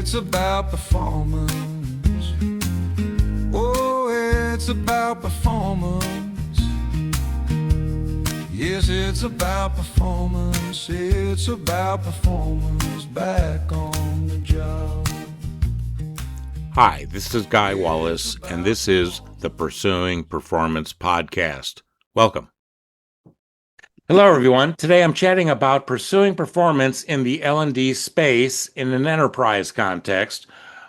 it's about performance. Oh, it's about performance. Yes, it's about performance. It's about performance back on the job. Hi, this is Guy Wallace, and this is the Pursuing Performance Podcast. Welcome. Hello, everyone. Today I'm chatting about pursuing performance in the L&D space in an enterprise context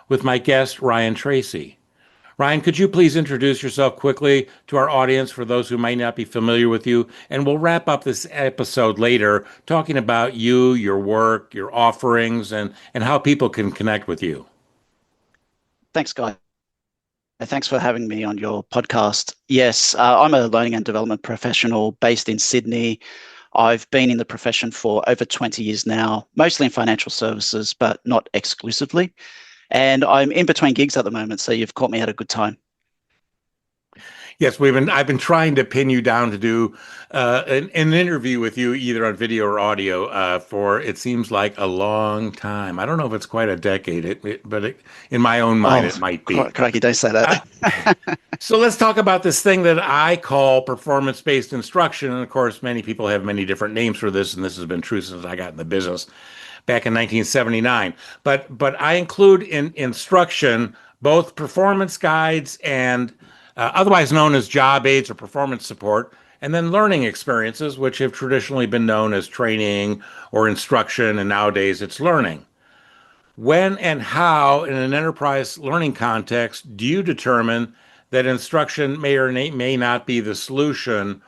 with my guest, Ryan Tracey. Ryan, could you please introduce yourself quickly to our audience for those who might not be familiar with you? And we'll wrap up this episode later talking about you, your work, your offerings, and how people can connect with you. Thanks, Guy. Thanks for having me on your podcast. Yes, I'm a learning and development professional based in Sydney. I've been in the profession for over 20 years now, mostly in financial services, but not exclusively. And I'm in between gigs at the moment, so you've caught me at a good time. Yes, I've been trying to pin you down to do an interview with you, either on video or audio, for it seems like a long time. I don't know if it's quite a decade, but in my own mind, it might be. Crikey, don't say that. So let's talk about this thing that I call performance-based instruction. And of course, many people have many different names for this, and this has been true since I got in the business back in 1979. But I include in instruction both performance guides and otherwise known as job aids or performance support, and then learning experiences, which have traditionally been known as training or instruction, and nowadays it's learning. When and how, in an enterprise learning context, do you determine that instruction may or may not be the solution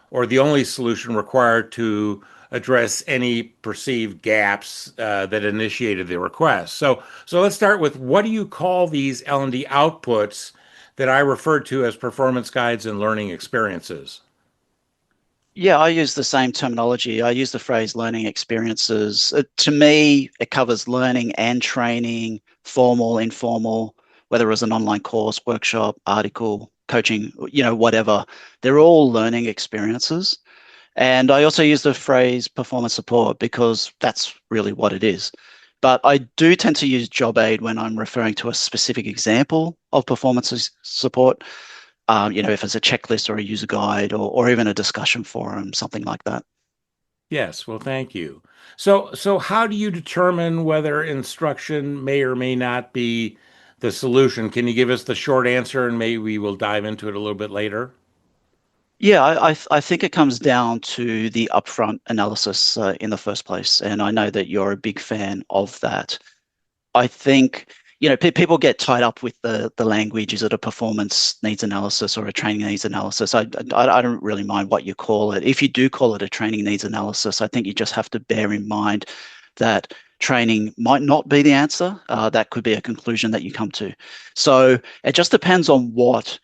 or the only solution required to address any perceived gaps that initiated the request? So let's start with, what do you call these L&D outputs that I refer to as performance guides and learning experiences? Yeah, I use the same terminology. I use the phrase learning experiences. To me, it covers learning and training, formal, informal, whether it was an online course, workshop, article, coaching, whatever. They're all learning experiences. And I also use the phrase performance support because that's really what it is. But I do tend to use job aid when I'm referring to a specific example of performance support. If it's a checklist or a user guide or even a discussion forum, something like that. Yes, well, thank you. So how do you determine whether instruction may or may not be the solution? Can you give us the short answer, and maybe we will dive into it a little bit later? Yeah, I think it comes down to the upfront analysis in the first place. And I know that you're a big fan of that. I think, people get tied up with the language. Is it a performance needs analysis or a training needs analysis? I don't really mind what you call it. If you do call it a training needs analysis, I think you just have to bear in mind that training might not be the answer. That could be a conclusion that you come to. So it just depends on what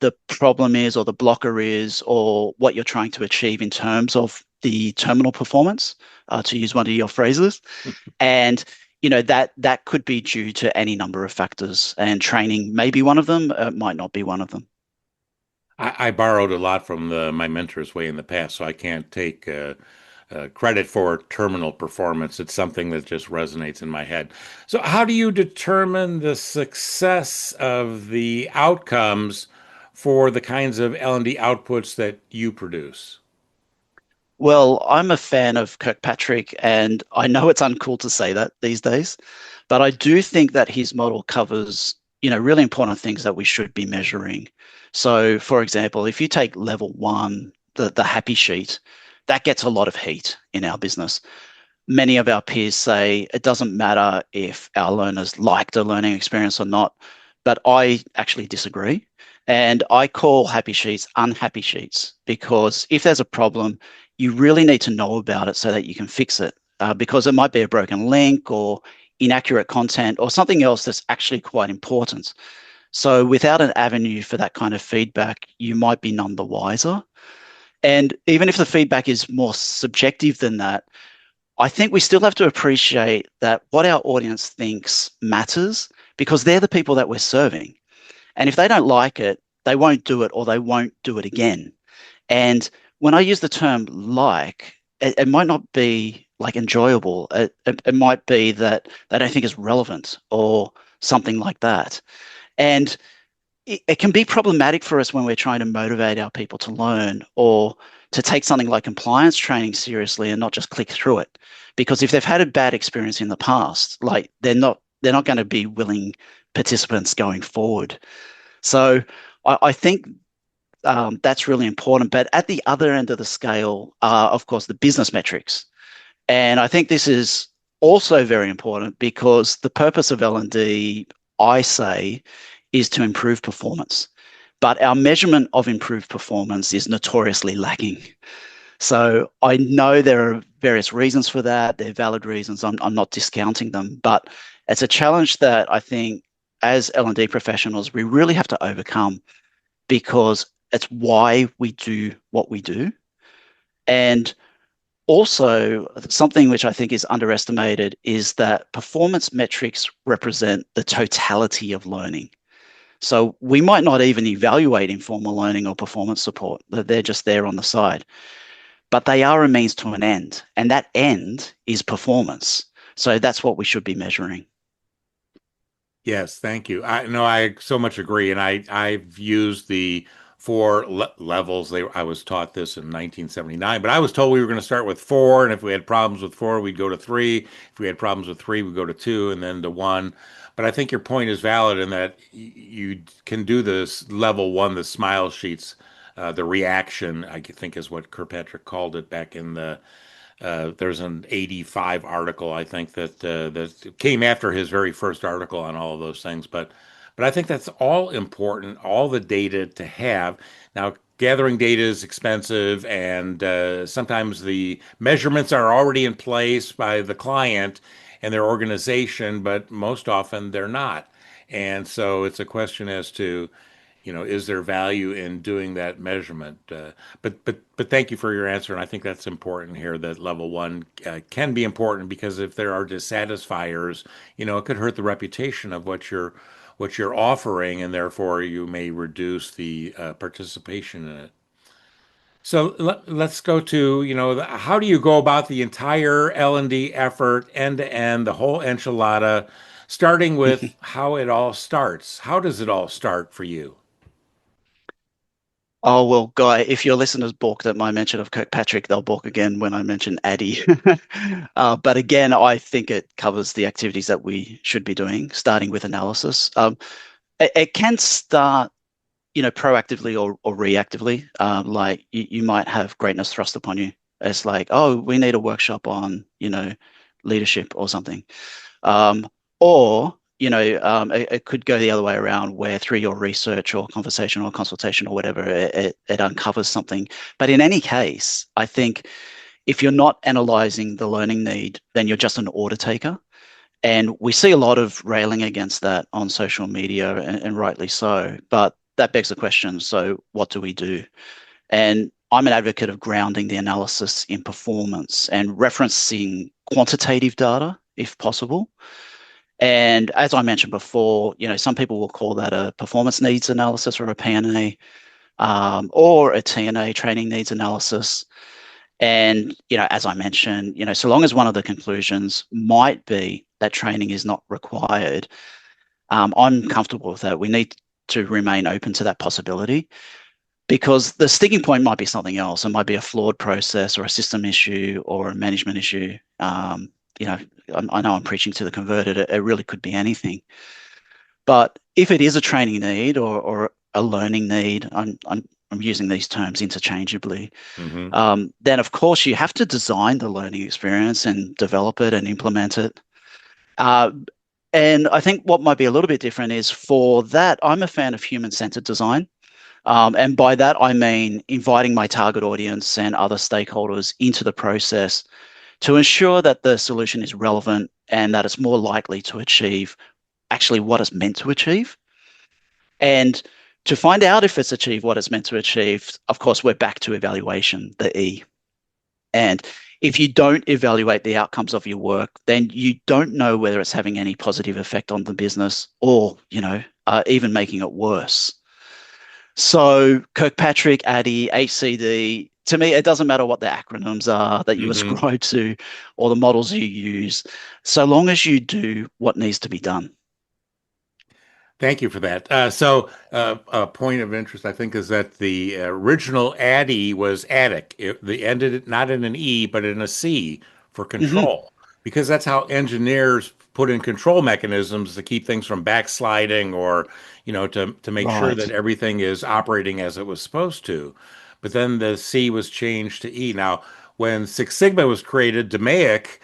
the problem is or the blocker is or what you're trying to achieve in terms of the terminal performance, to use one of your phrases. And that could be due to any number of factors, and training may be one of them, might not be one of them. I borrowed a lot from my mentors way in the past, so I can't take credit for terminal performance. It's something that just resonates in my head. So how do you determine the success of the outcomes for the kinds of L&D outputs that you produce? Well, I'm a fan of Kirkpatrick, and I know it's uncool to say that these days, but I do think that his model covers, really important things that we should be measuring. So, for example, if you take level one, the happy sheet, that gets a lot of heat in our business. Many of our peers say it doesn't matter if our learners liked a learning experience or not, but I actually disagree. And I call happy sheets unhappy sheets, because if there's a problem, you really need to know about it so that you can fix it, because it might be a broken link or inaccurate content or something else that's actually quite important. So without an avenue for that kind of feedback, you might be none the wiser. And even if the feedback is more subjective than that, I think we still have to appreciate that what our audience thinks matters, because they're the people that we're serving. And if they don't like it, they won't do it, or they won't do it again. And when I use the term like, it might not be like enjoyable. It might be that they don't think it's relevant or something like that. And it can be problematic for us when we're trying to motivate our people to learn or to take something like compliance training seriously and not just click through it. Because if they've had a bad experience in the past, like they're not going to be willing participants going forward. So I think that's really important. But at the other end of the scale are, of course, the business metrics. And I think this is also very important because the purpose of L&D, I say, is to improve performance. But our measurement of improved performance is notoriously lacking. So I know there are various reasons for that. They're valid reasons. I'm not discounting them, but it's a challenge that I think as L&D professionals, we really have to overcome because it's why we do what we do. And also, something which I think is underestimated is that performance metrics represent the totality of learning. So we might not even evaluate informal learning or performance support. They're just there on the side. But they are a means to an end. And that end is performance. So that's what we should be measuring. Yes, thank you. I so much agree, and I've used the four levels. I was taught this in 1979, but I was told we were going to start with four, and if we had problems with four, we'd go to three. If we had problems with three, we'd go to two, and then to one. But I think your point is valid in that you can do this level one, the smile sheets, the reaction, I think is what Kirkpatrick called it back in the there's an 85 article, I think, that came after his very first article on all of those things. But I think that's all important, all the data to have. Now, gathering data is expensive, and sometimes the measurements are already in place by the client and their organization, but most often they're not. And so it's a question as to is there value in doing that measurement? But thank you for your answer, and I think that's important here. That level one can be important because if there are dissatisfiers, it could hurt the reputation of what you're offering, and therefore you may reduce the participation in it. So let's go to how do you go about the entire L&D effort, end to end, the whole enchilada, starting with how it all starts. How does it all start for you? Oh, well, Guy, if your listeners balked at my mention of Kirkpatrick, they'll balk again when I mention Addy. But again, I think it covers the activities that we should be doing, starting with analysis. It can start, proactively or reactively. Like you might have greatness thrust upon you. It's like, oh, we need a workshop on, leadership or something. Or it could go the other way around where through your research or conversation or consultation or whatever, it uncovers something. But in any case, I think if you're not analyzing the learning need, then you're just an order taker. And we see a lot of railing against that on social media, and rightly so. But that begs the question, so what do we do? And I'm an advocate of grounding the analysis in performance and referencing quantitative data if possible. And as I mentioned before, some people will call that a performance needs analysis or a PNA, or a TNA, training needs analysis. And, as I mentioned, so long as one of the conclusions might be that training is not required, I'm comfortable with that. We need to remain open to that possibility because the sticking point might be something else. It might be a flawed process or a system issue or a management issue. I know I'm preaching to the converted. It really could be anything. But if it is a training need or a learning need, I'm using these terms interchangeably, then of course you have to design the learning experience and develop it and implement it. And I think what might be a little bit different is for that, I'm a fan of human-centered design. And by that, I mean inviting my target audience and other stakeholders into the process to ensure that the solution is relevant and that it's more likely to achieve actually what it's meant to achieve. And to find out if it's achieved what it's meant to achieve, of course, we're back to evaluation, the E. And if you don't evaluate the outcomes of your work, then you don't know whether it's having any positive effect on the business or, even making it worse. So Kirkpatrick, Addy, HCD, to me, it doesn't matter what the acronyms are that you Hmm. ascribe to or the models you use, so long as you do what needs to be done. Thank you for that. A point of interest, I think, is that the original ADDIE was attic. They ended it not in an E, but in a C for Hmm. control, because that's how engineers put in control mechanisms to keep things from backsliding or, to make sure that Right. everything is operating as it was supposed to. But then the C was changed to E. Now, when Six Sigma was created, DMAIC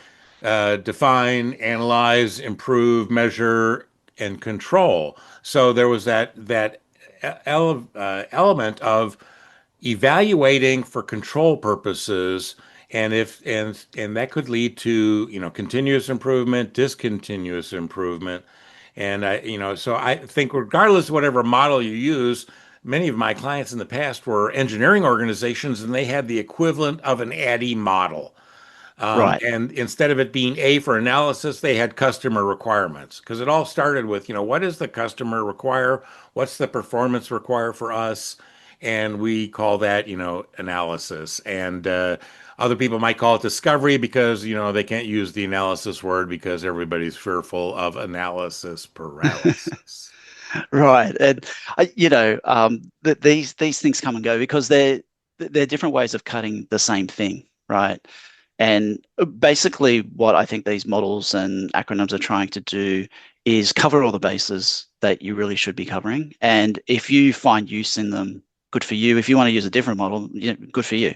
define, analyze, improve, measure, and control. So there was that element of evaluating for control purposes, and that could lead to continuous improvement, discontinuous improvement, and so I think regardless of whatever model you use. Many of my clients in the past were engineering organizations, and they had the equivalent of an ADDIE model. Right. And instead of it being A for analysis, they had customer requirements because it all started with, what does the customer require? What's the performance require for us? And we call that, analysis. And other people might call it discovery because, they can't use the analysis word because everybody's fearful of analysis paralysis. Right. And these things come and go because they're different ways of cutting the same thing, right? And basically, what I think these models and acronyms are trying to do is cover all the bases that you really should be covering. And if you find use in them, good for you. If you want to use a different model, good for you.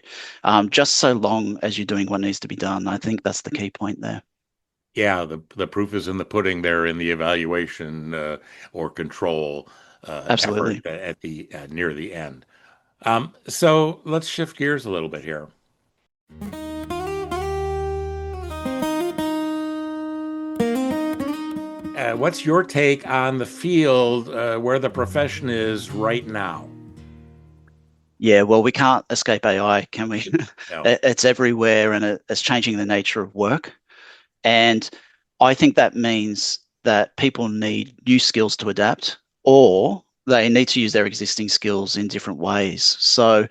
Just so long as you're doing what needs to be done. I think that's the key point there. Yeah, the proof is in the pudding there in the evaluation or control effort Absolutely. at the near the end. So let's shift gears a little bit here. What's your take on the field where the profession is right now? Yeah, well, we can't escape AI, can we? No. It's everywhere and it's changing the nature of work. And I think that means that people need new skills to adapt, or they need to use their existing skills in different ways. So,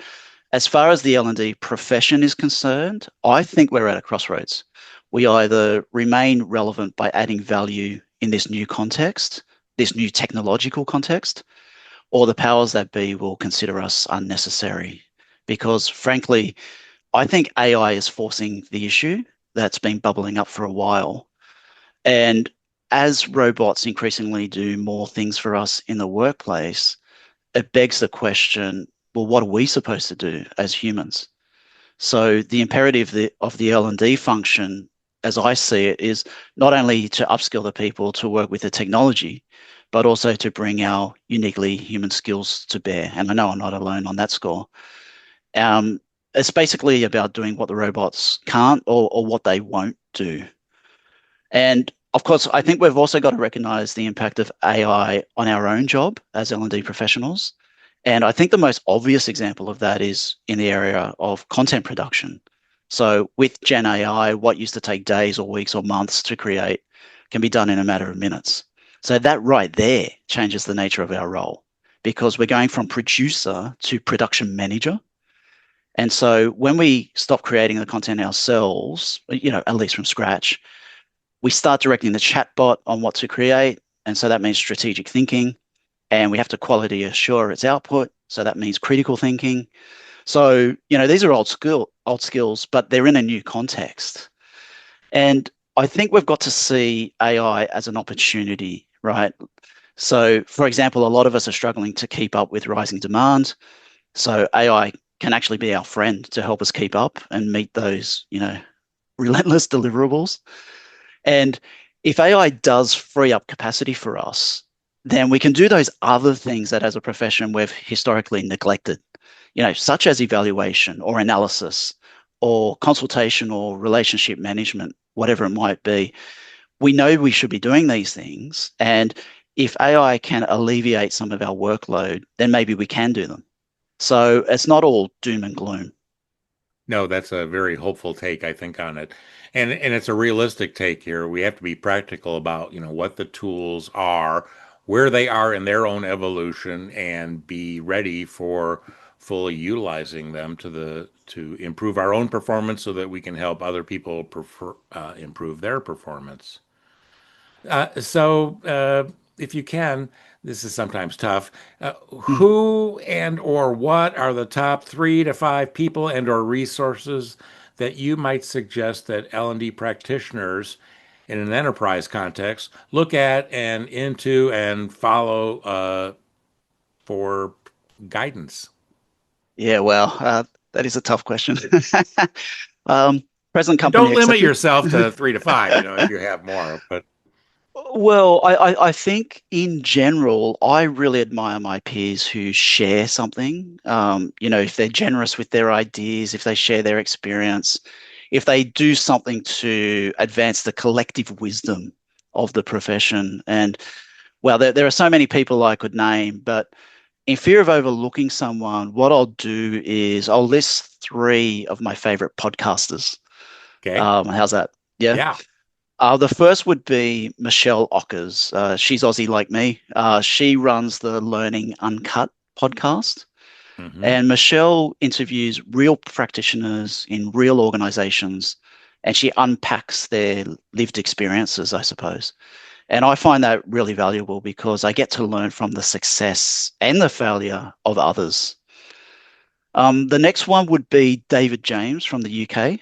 as far as the L&D profession is concerned, I think we're at a crossroads. We either remain relevant by adding value in this new context, this new technological context, or the powers that be will consider us unnecessary. Because frankly, I think AI is forcing the issue that's been bubbling up for a while. And as robots increasingly do more things for us in the workplace, it begs the question, well, what are we supposed to do as humans? So the imperative of the L&D function, as I see it, is not only to upskill the people to work with the technology, but also to bring our uniquely human skills to bear. And I know I'm not alone on that score. Um, it's basically about doing what the robots can't or what they won't do. And of course, I think we've also got to recognize the impact of AI on our own job as L&D professionals. And I think the most obvious example of that is in the area of content production. So with Gen AI, what used to take days or weeks or months to create can be done in a matter of minutes. So that right there changes the nature of our role because we're going from producer to production manager. And so when we stop creating the content ourselves, at least from scratch, we start directing the chatbot on what to create. And so that means strategic thinking. And we have to quality assure its output. So that means critical thinking. So, these are old skills, but they're in a new context. And I think we've got to see AI as an opportunity, right? So, for example, a lot of us are struggling to keep up with rising demand. So AI can actually be our friend to help us keep up and meet those, relentless deliverables. And if AI does free up capacity for us, then we can do those other things that as a profession we've historically neglected, such as evaluation or analysis or consultation or relationship management, whatever it might be. We know we should be doing these things. And if AI can alleviate some of our workload, then maybe we can do them. So it's not all doom and gloom. No, that's a very hopeful take, I think, on it. And it's a realistic take here. We have to be practical about, what the tools are, where they are in their own evolution, and be ready fully utilizing them to improve our own performance so that we can help other people improve their performance. If you can, this is sometimes tough. Mm. Who and or what are the top 3 to 5 people and or resources that you might suggest that L&D practitioners in an enterprise context look at and into and follow for guidance? Yeah, well, that is a tough question. Um, Present And company don't limit accepted. yourself to 3 to 5, if you have more, but Well, I think in general, I really admire my peers who share something. If they're generous with their ideas, if they share their experience, if they do something to advance the collective wisdom of the profession. And well, there are so many people I could name, but in fear of overlooking someone, what I'll do is I'll list three of my favorite podcasters. okay. How's that? Yeah. Yeah. The first would be Michelle Ockers. She's Aussie like me. She runs the Learning Uncut podcast. Hmm. And Michelle interviews real practitioners in real organizations and she unpacks their lived experiences, I suppose. And I find that really valuable because I get to learn from the success and the failure of others. The next one would be David James from the UK.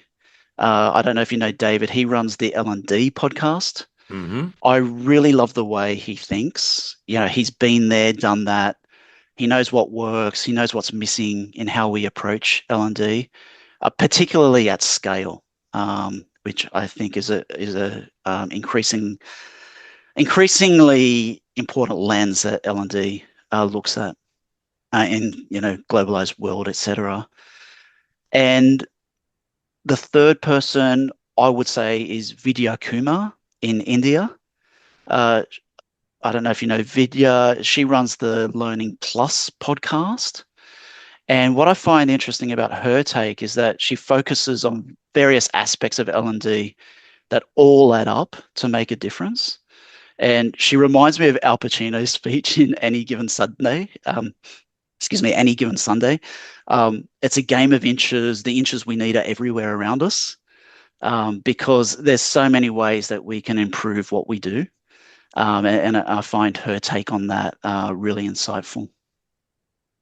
I don't know if you know David. He runs the L&D podcast. Hmm. I really love the way he thinks. He's been there, done that. He knows what works. He knows what's missing in how we approach L&D, particularly at scale, which I think is a increasingly important lens that L&D looks at in globalized world, etc. And the third person I would say is Vidya Kumar in India. Uh, I don't know if you know Vidya. She runs the Learning Plus podcast. And what I find interesting about her take is that she focuses on various aspects of L&D that all add up to make a difference. And she reminds me of Al Pacino's speech in Any Given Sunday. Any Given Sunday. It's a game of inches. The inches we need are everywhere around us, because there's so many ways that we can improve what we do. And I find her take on that really insightful.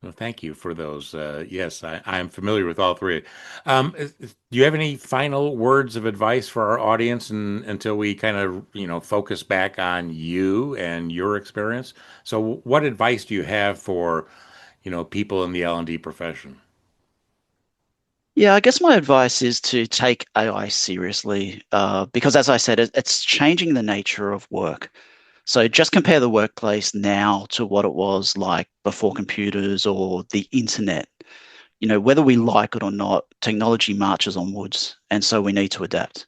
Well, thank you for those. Yes, I am familiar with all 3. Do you have any final words of advice for our audience until we kind of, focus back on you and your experience? So, what advice do you have for, people in the L&D profession? Yeah, I guess my advice is to take AI seriously, because as I said, it's changing the nature of work. So just compare the workplace now to what it was like before computers or the internet. Whether we like it or not, technology marches onwards, and so we need to adapt.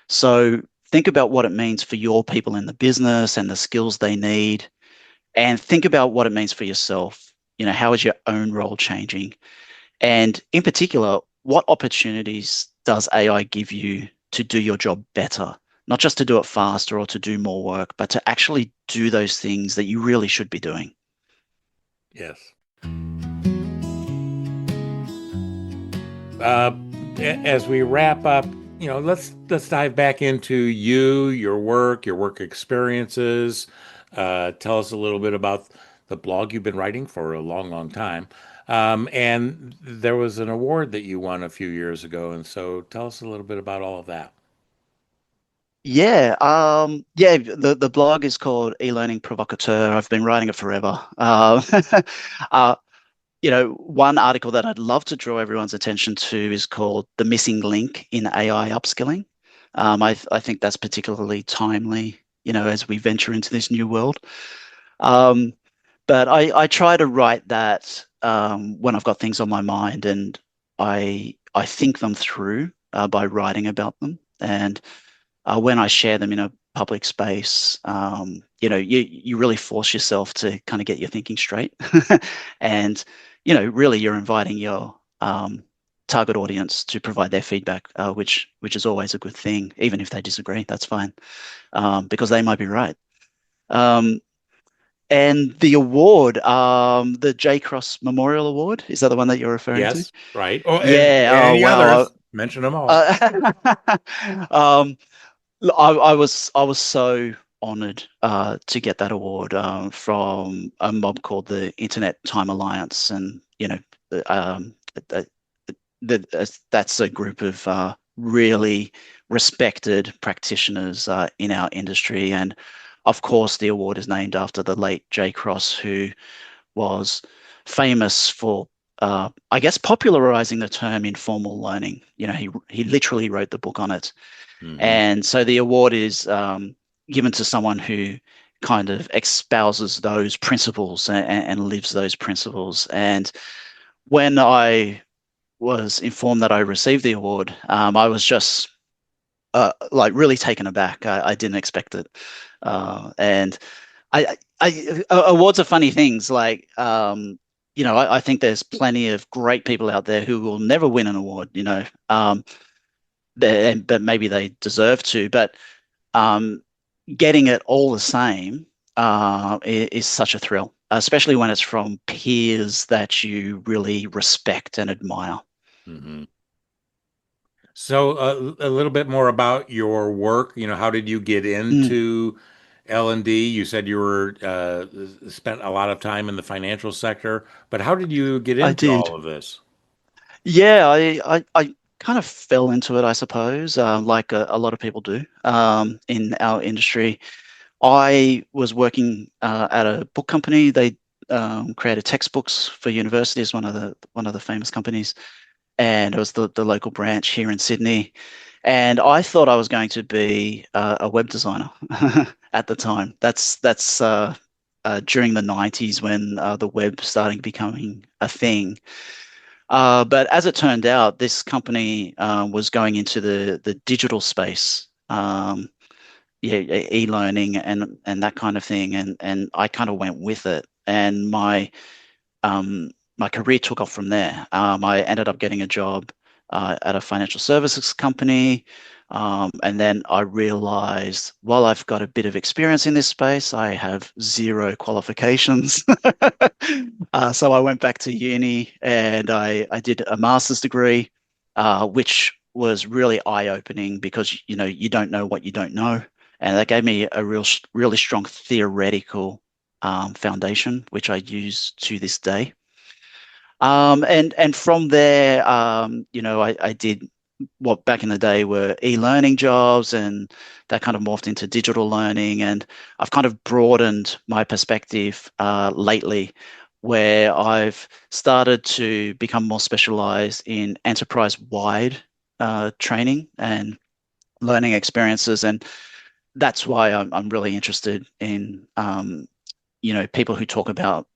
So think about what it means for your people in the business and the skills they need, and think about what it means for yourself. How is your own role changing? And in particular, what opportunities does AI give you to do your job better? Not just to do it faster or to do more work, but to actually do those things that you really should be doing. Yes. Uh, as we wrap up, let's dive back into you, your work experiences. Tell us a little bit about the blog you've been writing for a long, long time. And there was an award that you won a few years ago, and so tell us a little bit about all of that. Yeah, the blog is called E-Learning Provocateur. I've been writing it forever. Uh, one article that I'd love to draw everyone's attention to is called "The Missing Link in AI Upskilling." I think that's particularly timely, as we venture into this new world. Um, but I try to write that when I've got things on my mind, and I think them through by writing about them. And when I share them in a public space, you really force yourself to kind of get your thinking straight, and really you're inviting your target audience to provide their feedback, which is always a good thing, even if they disagree. That's fine, because they might be right. Um, And the award, the J Cross Memorial Award, is that the one that you're referring to? Yes, right. Oh, and Yeah. Oh, any wow. others? Mention them all. Uh, um, I was so honored to get that award from a mob called the Internet Time Alliance, and the, that's a group of really respected practitioners in our industry, and of course, the award is named after the late Jay Cross, who was famous for, I guess, popularizing the term informal learning. He literally wrote the book on it, Hmm. and so the award is given to someone who kind of espouses those principles and lives those principles. And when I was informed that I received the award, I was just like really taken aback. I didn't expect it, and awards are funny things. Like, I think there's plenty of great people out there who will never win an award. But maybe they deserve to. But um, getting it all the same is such a thrill, especially when it's from peers that you really respect and admire. Hmm. So a little bit more about your work. How did you get Mm, into L&D? You said you were spent a lot of time in the financial sector, but how did you get I into did. all of this? Yeah, I kind of fell into it, I suppose, like a lot of people do in our industry. I was working at a book company. They created textbooks for universities, one of the famous companies, and it was the local branch here in Sydney. And I thought I was going to be a web designer at the time. That's during the 90s when the web started becoming a thing. But as it turned out, this company was going into the digital space, yeah, e-learning and that kind of thing, and I kind of went with it, and um, my career took off from there. I ended up getting a job at a financial services company. And then I realized, while I've got a bit of experience in this space, I have zero qualifications. So I went back to uni and I did a master's degree, which was really eye-opening because you don't know what you don't know, and that gave me a really strong theoretical foundation, which I use to this day. And from there, I did what back in the day were e-learning jobs, and that kind of morphed into digital learning. And I've kind of broadened my perspective lately, where I've started to become more specialized in enterprise-wide training and learning experiences. And that's why I'm really interested in people who talk about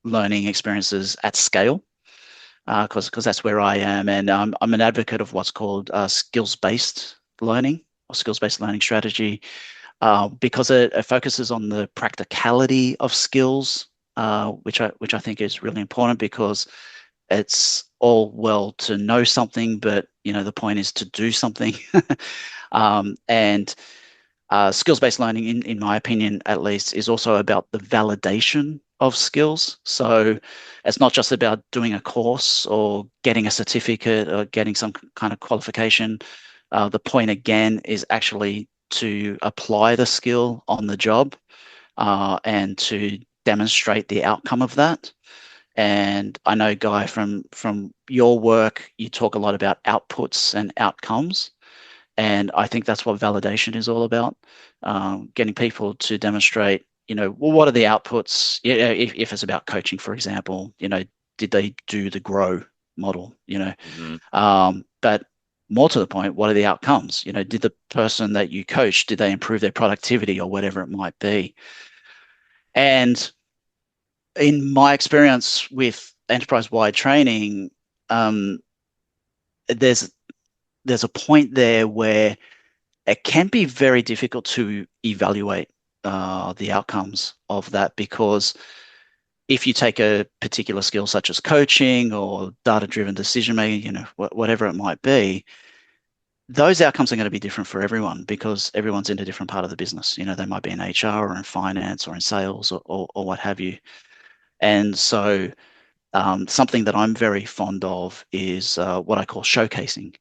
learning experiences at scale, because that's where I am, and I'm an advocate of what's called skills-based learning or skills-based learning strategy, because it focuses on the practicality of skills, which I think is really important because it's all well to know something, but the point is to do something. And skills-based learning, in my opinion, at least, is also about the validation of skills. So it's not just about doing a course or getting a certificate or getting some kind of qualification. The point again is actually to apply the skill on the job and to demonstrate the outcome of that. And I know, Guy, from your work, you talk a lot about outputs and outcomes. And I think that's what validation is all about, getting people to demonstrate, well, what are the outputs? Yeah, if it's about coaching, for example, did they do the grow model? Hmm. But more to the point, what are the outcomes? Did the person that you coach, did they improve their productivity or whatever it might be? And in my experience with enterprise-wide training, um, there's there's a point there where it can be very difficult to evaluate the outcomes of that, because if you take a particular skill such as coaching or data-driven decision making, whatever it might be, those outcomes are going to be different for everyone because everyone's in a different part of the business. They might be in HR or in finance or in sales or what have you. And so something that I'm very fond of is what I call showcasing,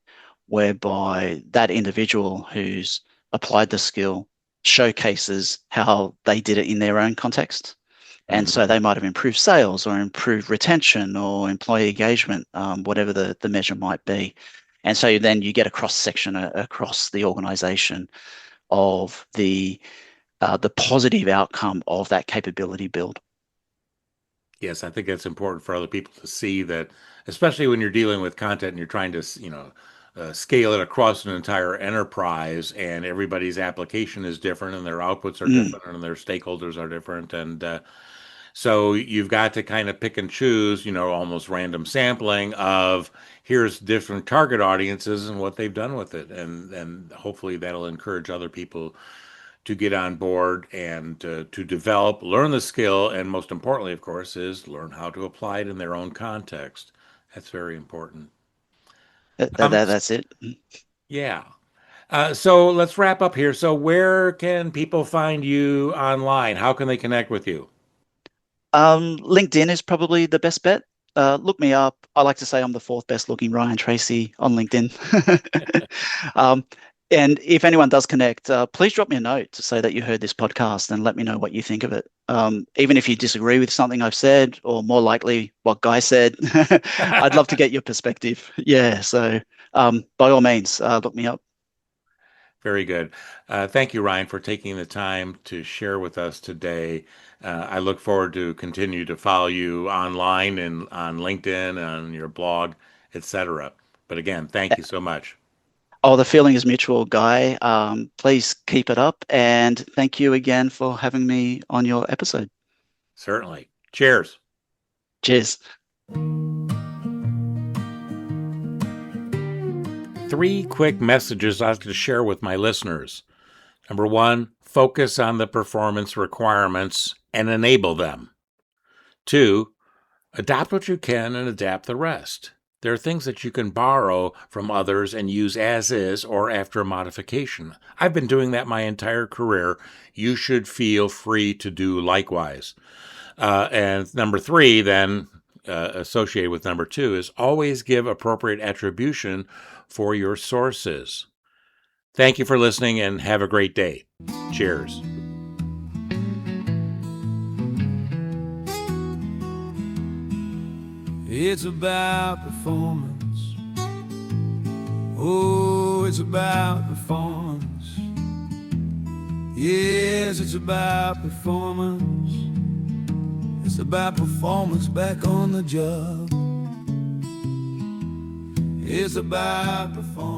whereby that individual who's applied the skill showcases how they did it in their own context. And so they might have improved sales or improved retention or employee engagement, whatever the measure might be. And so then you get a cross section across the organization of the positive outcome of that capability build. Yes, I think that's important for other people to see that, especially when you're dealing with content and you're trying to, scale it across an entire enterprise, and everybody's application is different, and their outputs are different, and their stakeholders are different, and so you've got to kind of pick and choose, almost random sampling of here's different target audiences and what they've done with it, and hopefully that'll encourage other people to get on board and to develop, learn the skill, and most importantly, of course, is learn how to apply it in their own context. That's very important. That's it. Yeah. So let's wrap up here. So where can people find you online? How can they connect with you? LinkedIn is probably the best bet. Look me up. I like to say I'm the fourth best looking Ryan Tracey on LinkedIn. And if anyone does connect, please drop me a note to say that you heard this podcast and let me know what you think of it. Even if you disagree with something I've said, or more likely what Guy said, I'd love to get your perspective. Yeah, so by all means, look me up. Very good. Thank you, Ryan, for taking the time to share with us today. I look forward to continue to follow you online and on LinkedIn, on your blog, etc. But again, thank you so much. Oh, the feeling is mutual, Guy. Please keep it up. And thank you again for having me on your episode. Certainly. Cheers. Cheers. 3 quick messages I have to share with my listeners. Number 1, focus on the performance requirements and enable them. 2, adopt what you can and adapt the rest. There are things that you can borrow from others and use as is or after a modification. I've been doing that my entire career. You should feel free to do likewise. And number 3, then, associated with number 2, is always give appropriate attribution for your sources. Thank you for listening and have a great day. Cheers. It's about performance. Oh, it's about performance. Yes, it's about performance. It's about performance back on the job. It's about performance.